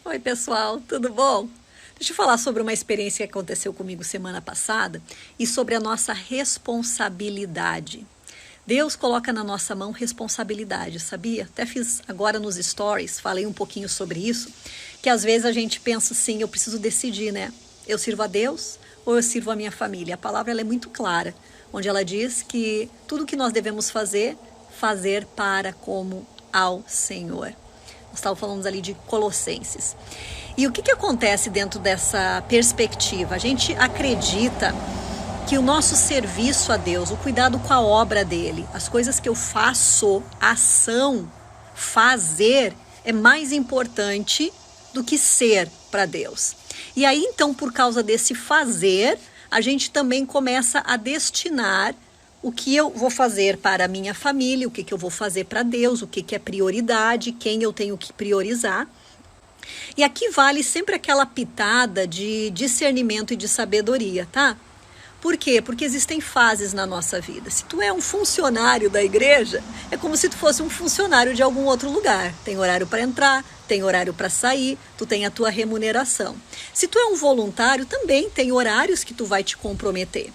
Oi, pessoal, tudo bom? Deixa eu falar sobre uma experiência que aconteceu comigo semana passada e sobre a nossa responsabilidade. Deus coloca na nossa mão responsabilidade, sabia? Até fiz agora nos stories, falei um pouquinho sobre isso, que às vezes a gente pensa assim, eu preciso decidir, né? Eu sirvo a Deus ou eu sirvo a minha família? A palavra ela é muito clara, onde ela diz que tudo que nós devemos fazer para como ao Senhor. Nós estávamos falando ali de Colossenses. E o que acontece dentro dessa perspectiva? A gente acredita que o nosso serviço a Deus, o cuidado com a obra dele, as coisas que eu faço, ação, fazer, é mais importante do que ser para Deus. E aí, então, por causa desse fazer, a gente também começa a destinar o que eu vou fazer para a minha família, o que eu vou fazer para Deus, o que é prioridade, quem eu tenho que priorizar. E aqui vale sempre aquela pitada de discernimento e de sabedoria, tá? Por quê? Porque existem fases na nossa vida. Se tu é um funcionário da igreja, é como se tu fosse um funcionário de algum outro lugar. Tem horário para entrar, tem horário para sair, tu tem a tua remuneração. Se tu é um voluntário, também tem horários que tu vai te comprometer.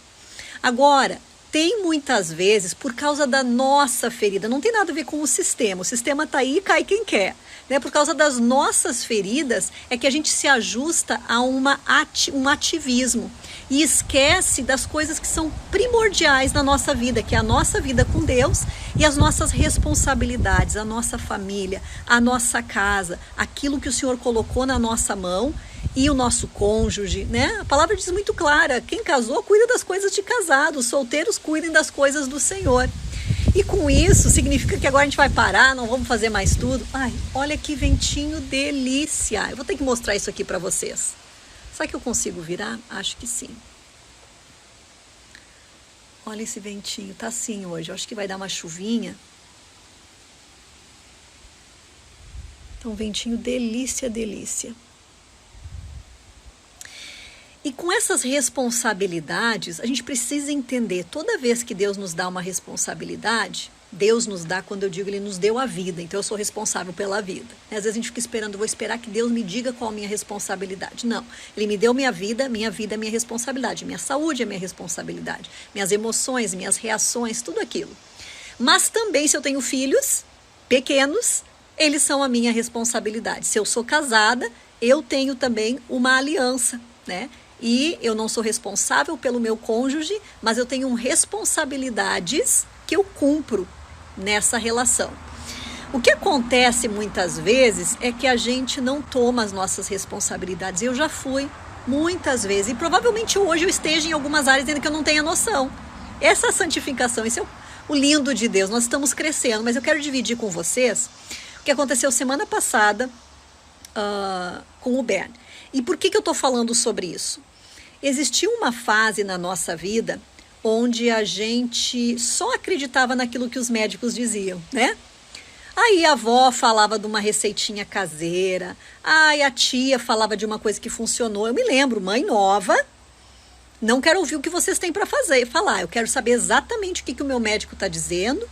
Agora, tem muitas vezes, por causa da nossa ferida, não tem nada a ver com o sistema está aí e cai quem quer. Né? Por causa das nossas feridas é que a gente se ajusta a um ativismo e esquece das coisas que são primordiais na nossa vida, que é a nossa vida com Deus e as nossas responsabilidades, a nossa família, a nossa casa, aquilo que o Senhor colocou na nossa mão e o nosso cônjuge, né? A palavra diz muito clara, quem casou cuida das coisas de casado, os solteiros cuidem das coisas do Senhor. E com isso, significa que agora a gente vai parar, não vamos fazer mais tudo? Ai, olha que ventinho delícia! Eu vou ter que mostrar isso aqui para vocês. Será que eu consigo virar? Acho que sim. Olha esse ventinho, tá assim hoje. Eu acho que vai dar uma chuvinha. Então, ventinho delícia, delícia. E com essas responsabilidades, a gente precisa entender, toda vez que Deus nos dá uma responsabilidade, Deus nos dá, quando eu digo, Ele nos deu a vida, então eu sou responsável pela vida. Às vezes a gente fica esperando, vou esperar que Deus me diga qual a minha responsabilidade. Não, Ele me deu minha vida é minha responsabilidade, minha saúde é minha responsabilidade, minhas emoções, minhas reações, tudo aquilo. Mas também se eu tenho filhos pequenos, eles são a minha responsabilidade. Se eu sou casada, eu tenho também uma aliança, né? E eu não sou responsável pelo meu cônjuge, mas eu tenho responsabilidades que eu cumpro nessa relação. O que acontece muitas vezes é que a gente não toma as nossas responsabilidades. Eu já fui muitas vezes e provavelmente hoje eu esteja em algumas áreas ainda que eu não tenha noção. Essa santificação, isso é o lindo de Deus, nós estamos crescendo, mas eu quero dividir com vocês o que aconteceu semana passada com o Ben. E por que eu estou falando sobre isso? Existiu uma fase na nossa vida onde a gente só acreditava naquilo que os médicos diziam, né? Aí a avó falava de uma receitinha caseira, aí a tia falava de uma coisa que funcionou. Eu me lembro, mãe nova, não quero ouvir o que vocês têm para falar, eu quero saber exatamente o que o meu médico está dizendo.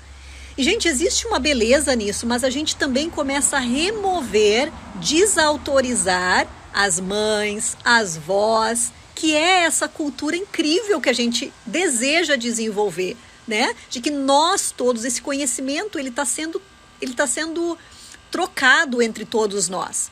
E, gente, existe uma beleza nisso, mas a gente também começa a remover, desautorizar as mães, as vós, que é essa cultura incrível que a gente deseja desenvolver, né? De que nós todos, esse conhecimento, ele está sendo trocado entre todos nós.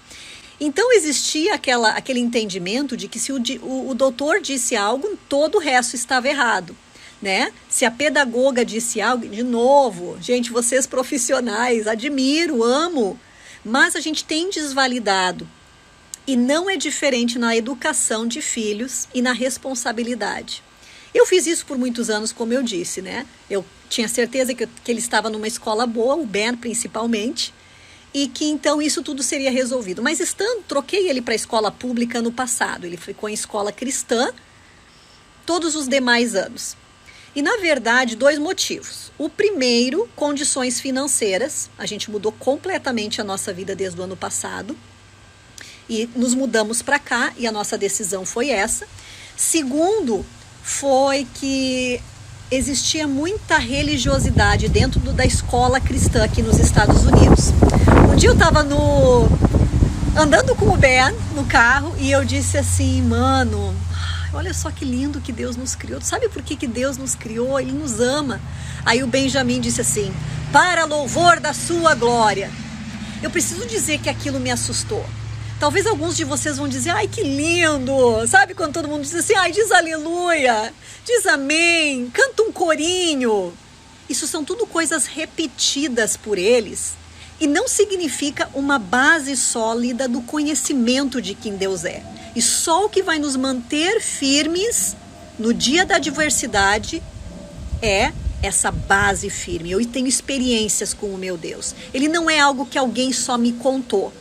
Então existia aquele entendimento de que se o doutor disse algo, todo o resto estava errado, né? Se a pedagoga disse algo, de novo, gente, vocês profissionais, admiro, amo, mas a gente tem desvalidado. E não é diferente na educação de filhos e na responsabilidade. Eu fiz isso por muitos anos, como eu disse, né? Eu tinha certeza que ele estava numa escola boa, o Ben principalmente, e que então isso tudo seria resolvido. Mas troquei ele para a escola pública no passado. Ele ficou em escola cristã todos os demais anos. E, na verdade, 2 motivos. O primeiro, condições financeiras. A gente mudou completamente a nossa vida desde o ano passado. E nos mudamos para cá e a nossa decisão foi essa. Segundo, foi que existia muita religiosidade dentro da escola cristã aqui nos Estados Unidos. Um dia eu estava andando com o Ben no carro e eu disse assim, mano, olha só que lindo que Deus nos criou. Sabe por que Deus nos criou? Ele nos ama. Aí o Benjamin disse assim, para louvor da sua glória. Eu preciso dizer que aquilo me assustou. Talvez alguns de vocês vão dizer, ai que lindo. Sabe quando todo mundo diz assim, ai diz aleluia, diz amém, canta um corinho. Isso são tudo coisas repetidas por eles. E não significa uma base sólida do conhecimento de quem Deus é. E só o que vai nos manter firmes no dia da adversidade é essa base firme. Eu tenho experiências com o meu Deus. Ele não é algo que alguém só me contou.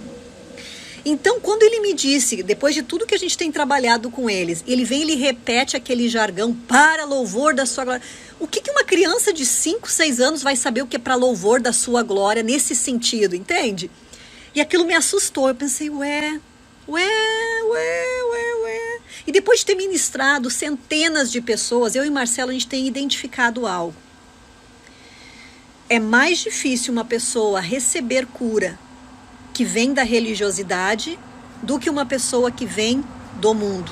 Então, quando ele me disse, depois de tudo que a gente tem trabalhado com eles, ele vem e ele repete aquele jargão, para louvor da sua glória. O que uma criança de 5, 6 anos vai saber o que é para louvor da sua glória nesse sentido, entende? E aquilo me assustou. Eu pensei, ué. E depois de ter ministrado centenas de pessoas, eu e Marcelo, a gente tem identificado algo. É mais difícil uma pessoa receber cura que vem da religiosidade do que uma pessoa que vem do mundo.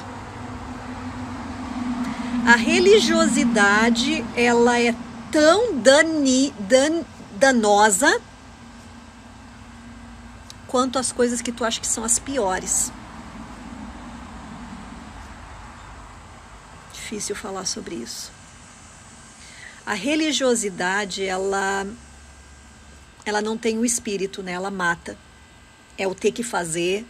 A religiosidade, ela é tão danosa quanto as coisas que tu acha que são as piores. Difícil falar sobre isso. A religiosidade, ela não tem o espírito, né? Ela mata. É o ter que fazer,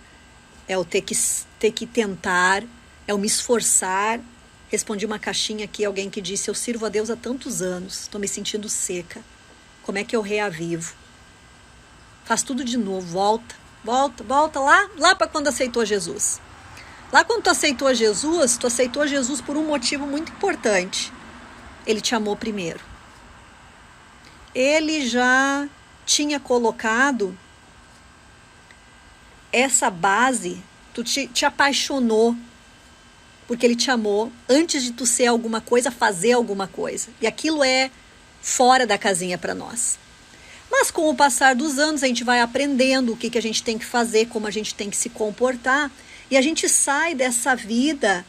é o ter que tentar, é o me esforçar. Respondi uma caixinha aqui, alguém que disse, eu sirvo a Deus há tantos anos, estou me sentindo seca. Como é que eu reavivo? Faz tudo de novo, volta lá para quando aceitou Jesus. Lá quando tu aceitou Jesus por um motivo muito importante. Ele te amou primeiro. Ele já tinha colocado essa base, tu te apaixonou, porque ele te amou antes de tu ser alguma coisa, fazer alguma coisa. E aquilo é fora da casinha para nós. Mas com o passar dos anos, a gente vai aprendendo o que a gente tem que fazer, como a gente tem que se comportar, e a gente sai dessa vida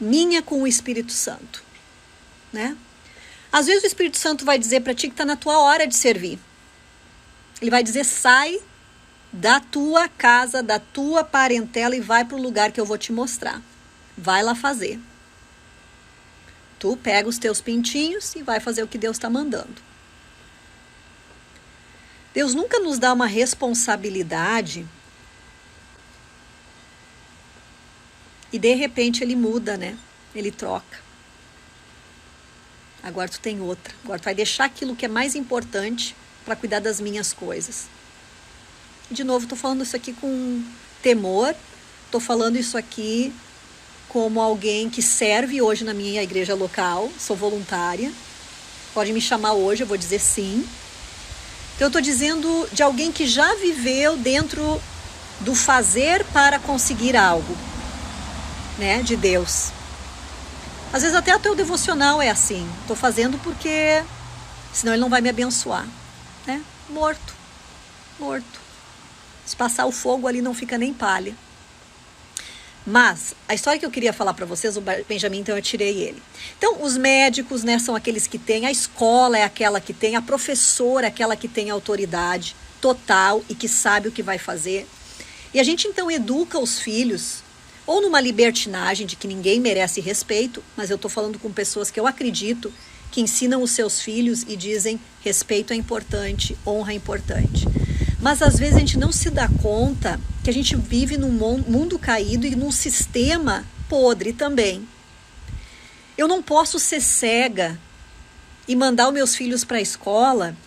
minha com o Espírito Santo, né? Às vezes o Espírito Santo vai dizer para ti que está na tua hora de servir. Ele vai dizer, sai da tua casa, da tua parentela e vai para o lugar que eu vou te mostrar. Vai lá fazer. Tu pega os teus pintinhos e vai fazer o que Deus está mandando. Deus nunca nos dá uma responsabilidade e de repente ele muda, né? Ele troca. Agora tu tem outra. Agora tu vai deixar aquilo que é mais importante para cuidar das minhas coisas. De novo, estou falando isso aqui com temor, estou falando isso aqui como alguém que serve hoje na minha igreja local, sou voluntária, pode me chamar hoje, eu vou dizer sim. Então eu estou dizendo de alguém que já viveu dentro do fazer para conseguir algo, né, de Deus. Às vezes até o teu devocional é assim, estou fazendo porque senão ele não vai me abençoar, né? Morto. Se passar o fogo ali não fica nem palha. Mas a história que eu queria falar para vocês, o Benjamin, então eu tirei ele. Então os médicos, né, são aqueles que têm, a escola é aquela que tem, a professora é aquela que tem autoridade total e que sabe o que vai fazer. E a gente então educa os filhos, ou numa libertinagem de que ninguém merece respeito, mas eu estou falando com pessoas que eu acredito que ensinam os seus filhos e dizem respeito é importante, honra é importante. Mas às vezes a gente não se dá conta que a gente vive num mundo caído e num sistema podre também. Eu não posso ser cega e mandar os meus filhos para a escola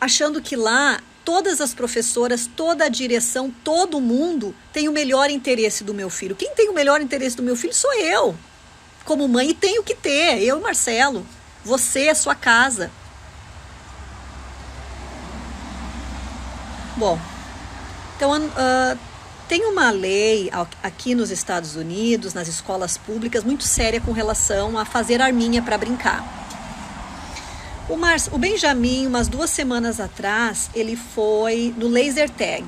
achando que lá todas as professoras, toda a direção, todo mundo tem o melhor interesse do meu filho. Quem tem o melhor interesse do meu filho sou eu, como mãe, e tenho que ter, eu e Marcelo, você, a sua casa. Bom, então tem uma lei aqui nos Estados Unidos, nas escolas públicas, muito séria com relação a fazer arminha para brincar. O Benjamin, umas 2 semanas atrás, ele foi no laser tag,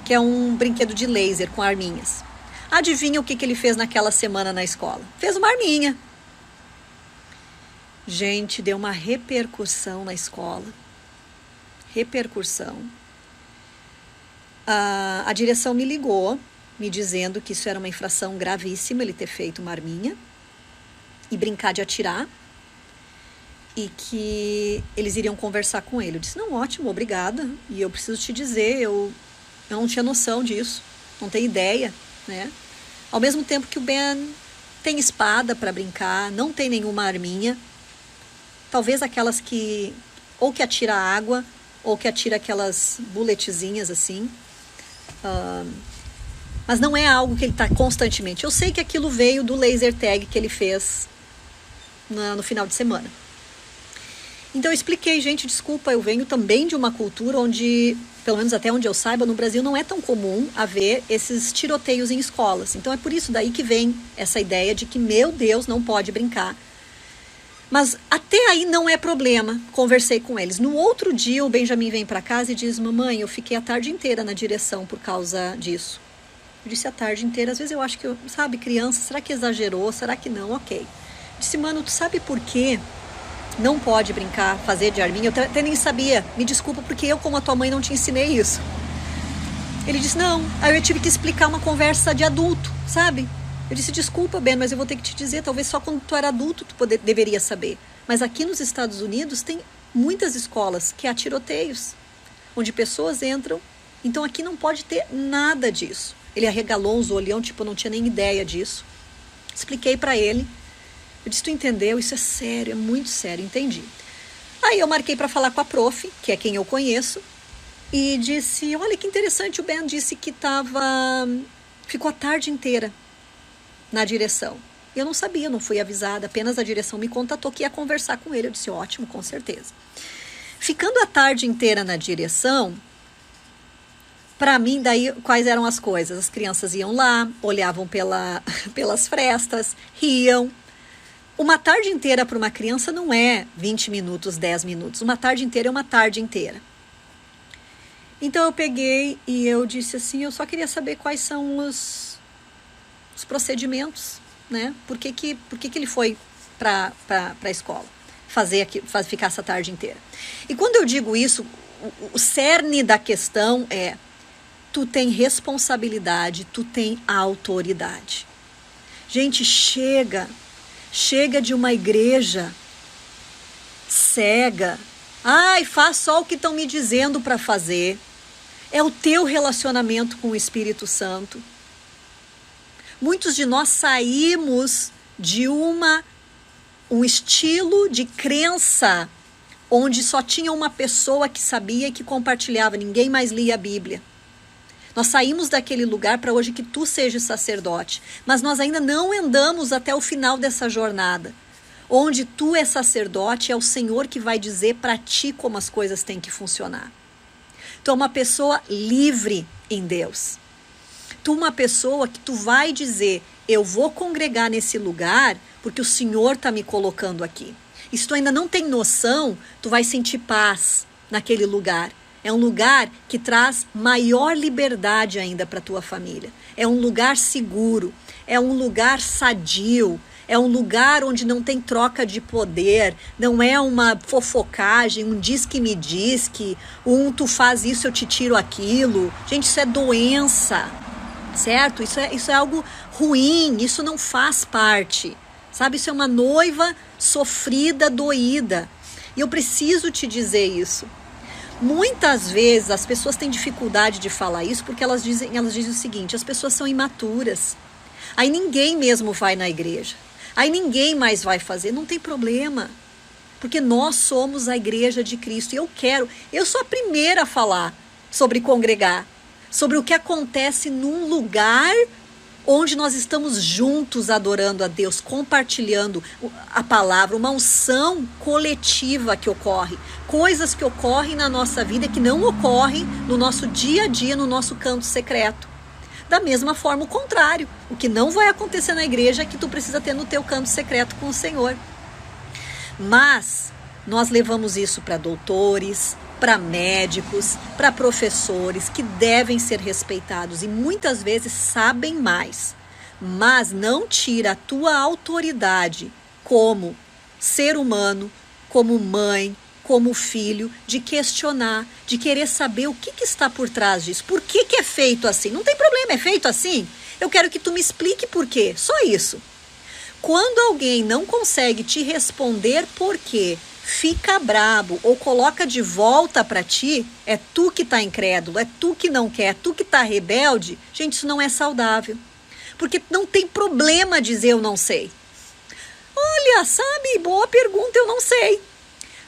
que é um brinquedo de laser com arminhas. Adivinha o que ele fez naquela semana na escola? Fez uma arminha. Gente, deu uma repercussão na escola. Repercussão. A direção me ligou, me dizendo que isso era uma infração gravíssima, ele ter feito uma arminha e brincar de atirar, e que eles iriam conversar com ele. Eu disse, não, ótimo, obrigada, e eu preciso te dizer, eu não tinha noção disso, não tenho ideia, né? Ao mesmo tempo que o Ben tem espada para brincar, não tem nenhuma arminha, talvez aquelas que, ou que atira água, ou que atira aquelas buletezinhas assim, mas não é algo que ele está constantemente. Eu sei que aquilo veio do laser tag que ele fez no final de semana. Então eu expliquei, gente, desculpa, eu venho também de uma cultura onde, pelo menos até onde eu saiba, no Brasil não é tão comum haver esses tiroteios em escolas. Então é por isso daí que vem essa ideia de que, meu Deus, não pode brincar. Mas até aí não é problema, conversei com eles. No outro dia o Benjamin vem para casa e diz, mamãe, eu fiquei a tarde inteira na direção por causa disso. Eu disse a tarde inteira, às vezes eu acho que, sabe, criança, será que exagerou, será que não? Ok. Eu disse, mano, tu sabe por quê? Não pode brincar, fazer de arminha. Eu até nem sabia, me desculpa, porque eu, como a tua mãe, não te ensinei isso. Ele disse, não. Aí eu tive que explicar uma conversa de adulto, sabe? Eu disse, desculpa, Ben, mas eu vou ter que te dizer, talvez só quando tu era adulto tu deveria saber. Mas aqui nos Estados Unidos tem muitas escolas que há tiroteios, onde pessoas entram, então aqui não pode ter nada disso. Ele arregalou uns olhão, tipo, eu não tinha nem ideia disso. Expliquei para ele. Eu disse, tu entendeu? Isso é sério, é muito sério, entendi. Aí eu marquei para falar com a prof, que é quem eu conheço, e disse, olha que interessante, o Ben disse que ficou a tarde inteira na direção. Eu não sabia, não fui avisada, apenas a direção me contatou que ia conversar com ele. Eu disse, ótimo, com certeza. Ficando a tarde inteira na direção, para mim, daí, quais eram as coisas? As crianças iam lá, olhavam pelas frestas, riam. Uma tarde inteira para uma criança não é 20 minutos, 10 minutos. Uma tarde inteira é uma tarde inteira. Então eu peguei e eu disse assim, eu só queria saber quais são os procedimentos, né? Por que ele foi para a escola ficar essa tarde inteira? E quando eu digo isso, o cerne da questão é, tu tem responsabilidade, tu tem autoridade. Gente, chega de uma igreja cega. Ai, faz só o que estão me dizendo para fazer. É o teu relacionamento com o Espírito Santo. Muitos de nós saímos de um estilo de crença onde só tinha uma pessoa que sabia e que compartilhava, ninguém mais lia a Bíblia. Nós saímos daquele lugar para hoje que tu sejas sacerdote, mas nós ainda não andamos até o final dessa jornada, onde tu é sacerdote, é o Senhor que vai dizer para ti como as coisas têm que funcionar. Tu é uma pessoa livre em Deus. Tu é uma pessoa que tu vai dizer, eu vou congregar nesse lugar porque o Senhor está me colocando aqui. E se tu ainda não tem noção, tu vai sentir paz naquele lugar. É um lugar que traz maior liberdade ainda para a tua família. É um lugar seguro, é um lugar sadio, é um lugar onde não tem troca de poder, não é uma fofocagem, um diz que me diz que tu faz isso, eu te tiro aquilo. Gente, isso é doença, certo? Isso é algo ruim, isso não faz parte, sabe? Isso é uma noiva sofrida, doída. E eu preciso te dizer isso. Muitas vezes as pessoas têm dificuldade de falar isso porque elas dizem o seguinte, as pessoas são imaturas. Aí ninguém mesmo vai na igreja. Aí ninguém mais vai fazer, não tem problema. Porque nós somos a igreja de Cristo. E eu sou a primeira a falar sobre congregar, sobre o que acontece num lugar onde nós estamos juntos adorando a Deus, compartilhando a palavra, uma unção coletiva que ocorre, coisas que ocorrem na nossa vida que não ocorrem no nosso dia a dia, no nosso canto secreto. Da mesma forma, o contrário, o que não vai acontecer na igreja é que tu precisa ter no teu canto secreto com o Senhor. Mas Nós levamos isso para doutores, para médicos, para professores que devem ser respeitados e muitas vezes sabem mais, mas não tira a tua autoridade como ser humano, como mãe, como filho, de questionar, de querer saber o que está por trás disso. Por que é feito assim? Não tem problema, é feito assim. Eu quero que tu me explique por quê. Só isso. Quando alguém não consegue te responder por quê, fica brabo ou coloca de volta para ti, é tu que está incrédulo, é tu que não quer, é tu que está rebelde. Gente, isso não é saudável. Porque não tem problema dizer eu não sei. Olha, sabe, boa pergunta, eu não sei.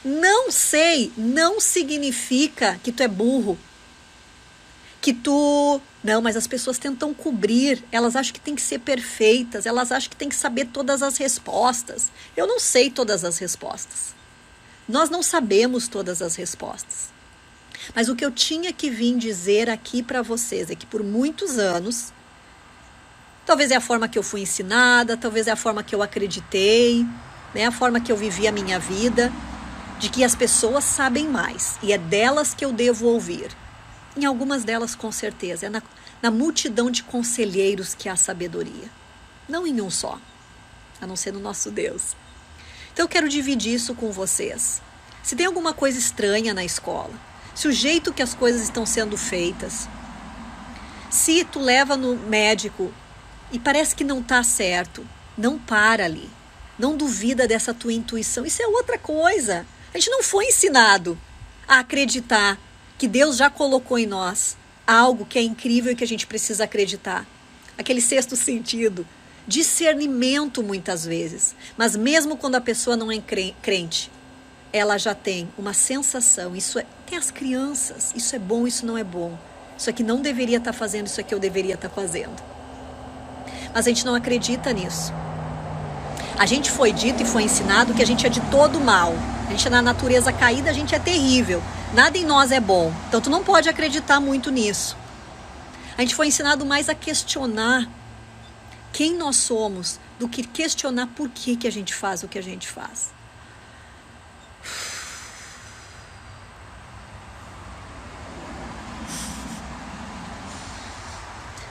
Não sei não significa que tu é burro. Que tu... Não, mas as pessoas tentam cobrir, elas acham que tem que ser perfeitas, elas acham que tem que saber todas as respostas. Eu não sei todas as respostas. Nós não sabemos todas as respostas. Mas o que eu tinha que vir dizer aqui para vocês é que por muitos anos, talvez é a forma que eu fui ensinada, talvez é a forma que eu acreditei, né, a forma que eu vivi a minha vida, de que as pessoas sabem mais e é delas que eu devo ouvir. Em algumas delas, com certeza, é na multidão de conselheiros que há sabedoria. Não em um só, a não ser no nosso Deus. Então eu quero dividir isso com vocês. Se tem alguma coisa estranha na escola, se o jeito que as coisas estão sendo feitas, se tu leva no médico e parece que não está certo, não para ali. Não duvida dessa tua intuição. Isso é outra coisa. A gente não foi ensinado a acreditar que Deus já colocou em nós algo que é incrível e que a gente precisa acreditar. Aquele sexto sentido, discernimento muitas vezes. Mas mesmo quando a pessoa não é crente, ela já tem uma sensação. Tem as crianças, isso é bom, isso não é bom. Isso aqui não deveria estar fazendo, isso aqui eu deveria estar fazendo. Mas a gente não acredita nisso. A gente foi dito e foi ensinado que a gente é de todo mal. A gente, na natureza caída, a gente é terrível. Nada em nós é bom. Então, tu não pode acreditar muito nisso. A gente foi ensinado mais a questionar quem nós somos do que questionar por que a gente faz o que a gente faz.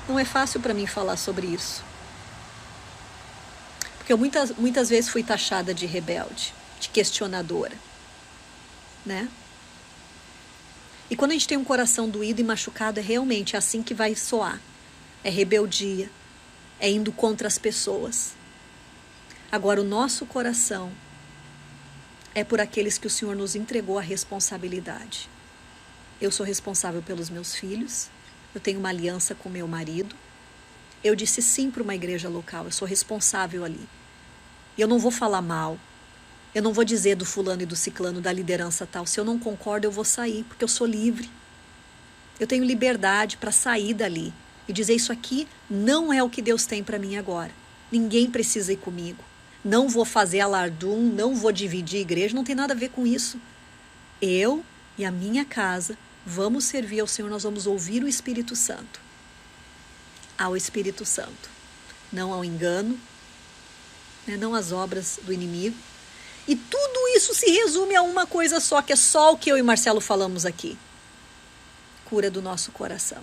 Não é fácil para mim falar sobre isso. Porque eu muitas vezes fui taxada de rebelde, de questionadora, né? E quando a gente tem um coração doído e machucado, é realmente assim que vai soar. É rebeldia, é indo contra as pessoas. Agora, o nosso coração é por aqueles que o Senhor nos entregou a responsabilidade. Eu sou responsável pelos meus filhos, eu tenho uma aliança com meu marido, eu disse sim para uma igreja local, eu sou responsável ali. E eu não vou falar mal, eu não vou dizer do fulano e do ciclano, da liderança tal. Se eu não concordo, eu vou sair, porque eu sou livre. Eu tenho liberdade para sair dali e dizer isso aqui não é o que Deus tem para mim agora. Ninguém precisa ir comigo. Não vou fazer alardum, não vou dividir igreja, não tem nada a ver com isso. Eu e a minha casa vamos servir ao Senhor, nós vamos ouvir o Espírito Santo. Ao Espírito Santo. Não ao engano, né, não às obras do inimigo. E tudo isso se resume a uma coisa só, que é só o que eu e Marcelo falamos aqui. Cura do nosso coração.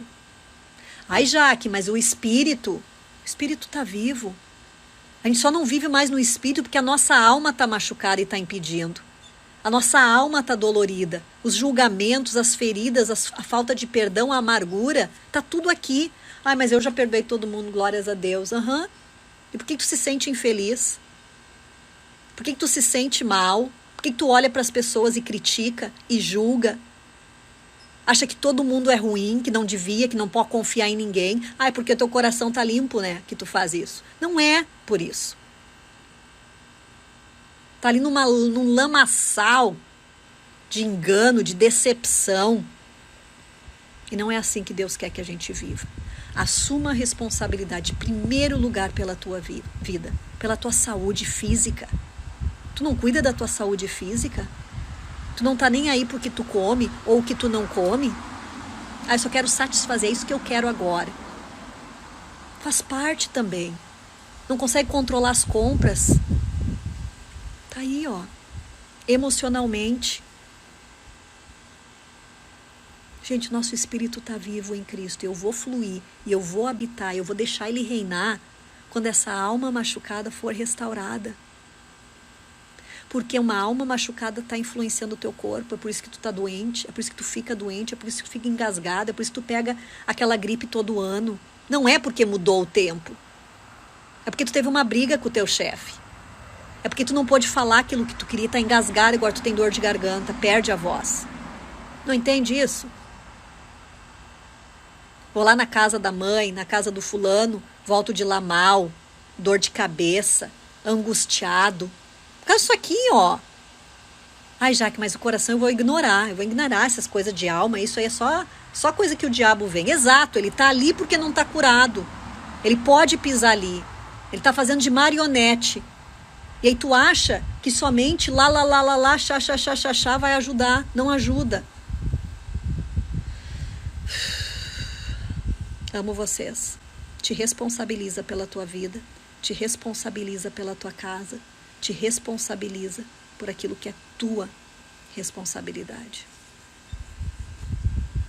Ai, Jaque, mas o Espírito está vivo. A gente só não vive mais no Espírito porque a nossa alma está machucada e está impedindo. A nossa alma está dolorida. Os julgamentos, as feridas, a falta de perdão, a amargura, está tudo aqui. Ai, mas eu já perdoei todo mundo, glórias a Deus. Aham. E por que tu se sente infeliz? Por que tu se sente mal? Por que tu olha para as pessoas e critica e julga? Acha que todo mundo é ruim, que não devia, que não pode confiar em ninguém. Ah, é porque teu coração tá limpo, né, que tu faz isso. Não é por isso. Tá ali num lamaçal de engano, de decepção. E não é assim que Deus quer que a gente viva. Assuma a responsabilidade, em primeiro lugar, pela tua vida, pela tua saúde física. Tu não cuida da tua saúde física? Tu não tá nem aí porque tu come ou que tu não come? Ah, eu só quero satisfazer, é isso que eu quero agora. Faz parte também. Não consegue controlar as compras? Tá aí, ó. emocionalmente. Gente, nosso espírito está vivo em Cristo. Eu vou fluir e eu vou habitar, eu vou deixar Ele reinar quando essa alma machucada for restaurada. Porque uma alma machucada está influenciando o teu corpo, é por isso que tu está doente, é por isso que tu fica doente, é por isso que tu fica engasgado, é por isso que tu pega aquela gripe todo ano. Não é porque mudou o tempo. É porque tu teve uma briga com o teu chefe. É porque tu não pôde falar aquilo que tu queria, tá engasgado, agora tu tem dor de garganta, perde a voz. Não entende isso? Vou lá na casa da mãe, na casa do fulano, volto de lá mal, dor de cabeça, angustiado. Por causa disso aqui, ó. Ai, Jaque, mas o coração eu vou ignorar essas coisas de alma, isso aí é só coisa que o diabo vem. Exato, ele tá ali porque não tá curado. Ele pode pisar ali. Ele tá fazendo de marionete. E aí tu acha que somente lá, chá vai ajudar. Não ajuda. Amo vocês. Te responsabiliza pela tua vida. Te responsabiliza pela tua casa. Te responsabiliza por aquilo que é tua responsabilidade.